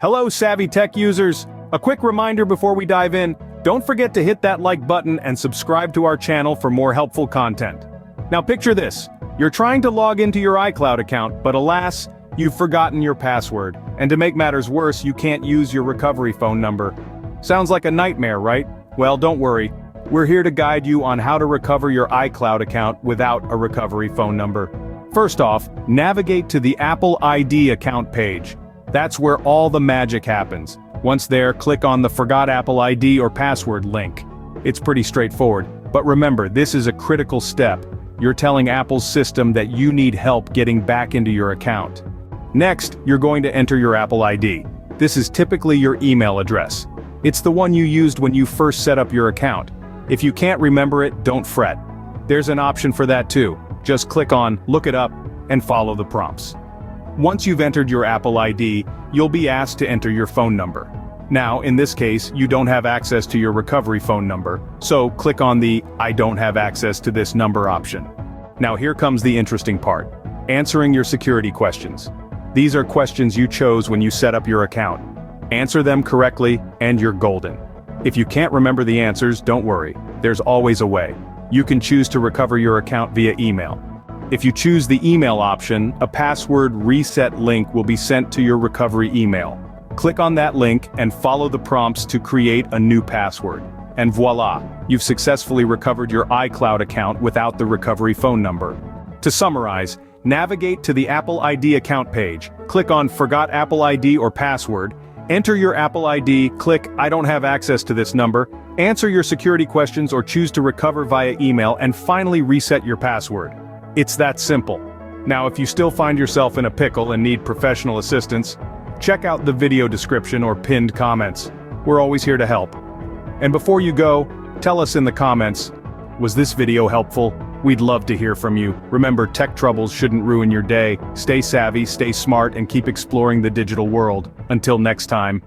Hello, savvy tech users! A quick reminder before we dive in, don't forget to hit that like button and subscribe to our channel for more helpful content. Now picture this, you're trying to log into your iCloud account, but alas, you've forgotten your password, and to make matters worse, you can't use your recovery phone number. Sounds like a nightmare, right? Well, don't worry. We're here to guide you on how to recover your iCloud account without a recovery phone number. First off, navigate to the Apple ID account page. That's where all the magic happens. Once there, click on the Forgot Apple ID or Password link. It's pretty straightforward, but remember, this is a critical step. You're telling Apple's system that you need help getting back into your account. Next, you're going to enter your Apple ID. This is typically your email address. It's the one you used when you first set up your account. If you can't remember it, don't fret. There's an option for that too. Just click on Look It Up and follow the prompts. Once you've entered your Apple ID, you'll be asked to enter your phone number. Now, in this case, you don't have access to your recovery phone number, so click on the I don't have access to this number option. Now here comes the interesting part. Answering your security questions. These are questions you chose when you set up your account. Answer them correctly, and you're golden. If you can't remember the answers, don't worry. There's always a way. You can choose to recover your account via email. If you choose the email option, a password reset link will be sent to your recovery email. Click on that link and follow the prompts to create a new password. And voila, you've successfully recovered your iCloud account without the recovery phone number. To summarize, navigate to the Apple ID account page, click on Forgot Apple ID or Password, enter your Apple ID, click I don't have access to this number, answer your security questions or choose to recover via email, and finally reset your password. It's that simple. Now if you still find yourself in a pickle and need professional assistance, check out the video description or pinned comments. We're always here to help. And before you go, tell us in the comments, was this video helpful? We'd love to hear from you. Remember, tech troubles shouldn't ruin your day. Stay savvy, stay smart, and keep exploring the digital world. Until next time.